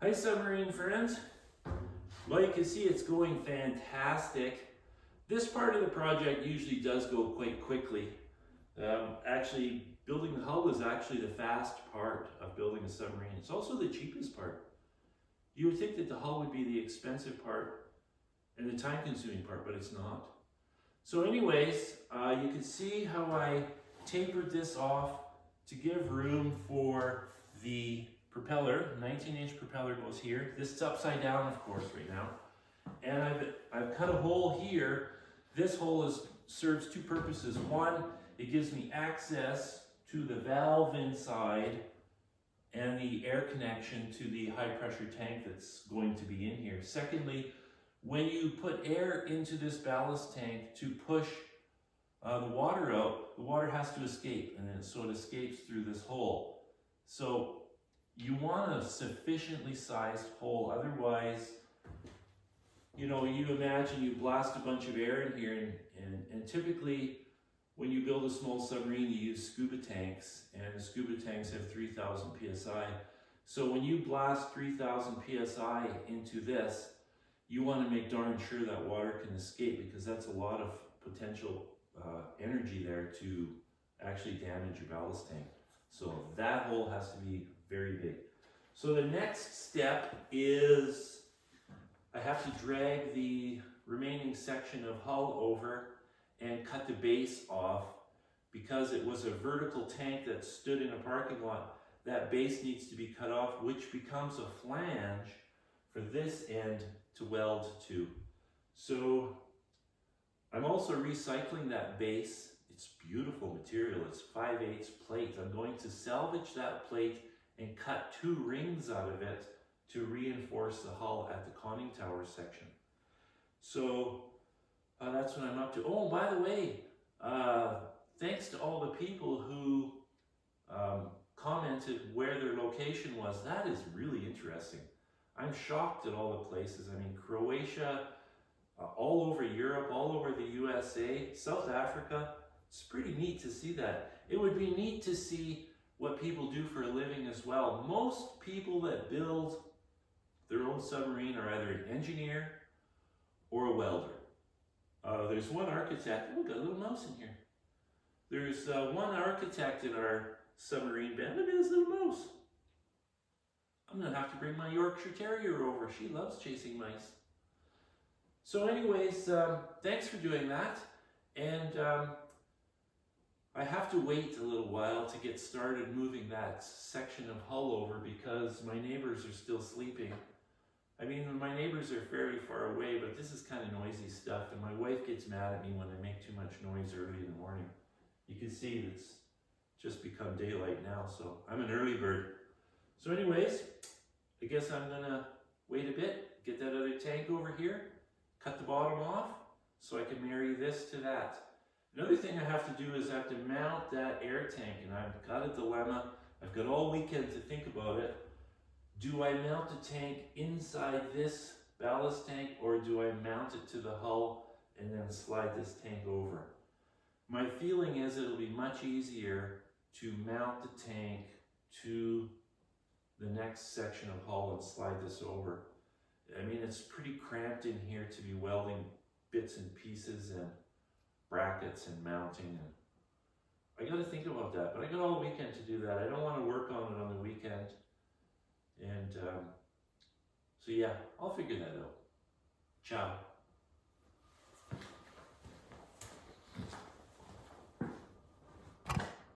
Hi submarine friends. Well, you can see it's going fantastic. This part of the project usually does go quite quickly. Actually, building the hull is actually the fast part of building a submarine. It's also the cheapest part. You would think that the hull would be the expensive part and the time-consuming part, but it's not. So anyways, you can see how I tapered this off to give room for the propeller. 19-inch propeller goes here. This is upside down, of course, right now. And I've cut a hole here. This hole serves two purposes. One, it gives me access to the valve inside and the air connection to the high pressure tank that's going to be in here. Secondly, when you put air into this ballast tank to push the water out, the water has to escape, and then so it escapes through this hole. So you want a sufficiently sized hole, otherwise, you know, you imagine you blast a bunch of air in here, and typically when you build a small submarine, you use scuba tanks, and the scuba tanks have 3,000 psi. So when you blast 3,000 psi into this, you want to make darn sure that water can escape, because that's a lot of potential energy there to actually damage your ballast tank. So that hole has to be very big. So the next step is I have to drag the remaining section of hull over and cut the base off. Because it was a vertical tank that stood in a parking lot, that base needs to be cut off, which becomes a flange for this end to weld to. So I'm also recycling that base. It's beautiful material. It's 5/8 plate. I'm going to salvage that plate and cut 2 rings out of it to reinforce the hull at the conning tower section. So that's what I'm up to. Oh, by the way, thanks to all the people who commented where their location was. That is really interesting. I'm shocked at all the places. I mean, Croatia, all over Europe, all over the USA, South Africa. It's pretty neat to see that. It would be neat to see what people do for a living as well. Most people that build their own submarine are either an engineer or a welder. There's one architect. Oh, got a little mouse in here. There's one architect in our submarine band. Look at this little mouse. I'm gonna have to bring my Yorkshire Terrier over. She loves chasing mice. So anyways, thanks for doing that. And I have to wait a little while to get started moving that section of hull over, because my neighbors are still sleeping. I mean, my neighbors are fairly far away, but this is kind of noisy stuff, and my wife gets mad at me when I make too much noise early in the morning. You can see it's just become daylight now, so I'm an early bird. So anyways, I guess I'm gonna wait a bit, get that other tank over here, cut the bottom off so I can marry this to that. Another thing I have to do is I have to mount that air tank, and I've got a dilemma. I've got all weekend to think about it. Do I mount the tank inside this ballast tank, or do I mount it to the hull and then slide this tank over? My feeling is it'll be much easier to mount the tank to the next section of hull and slide this over. I mean, it's pretty cramped in here to be welding bits and pieces and brackets and mounting, and I got to think about that. But I got all weekend to do that. I don't want to work on it on the weekend, and so yeah, I'll figure that out. Ciao.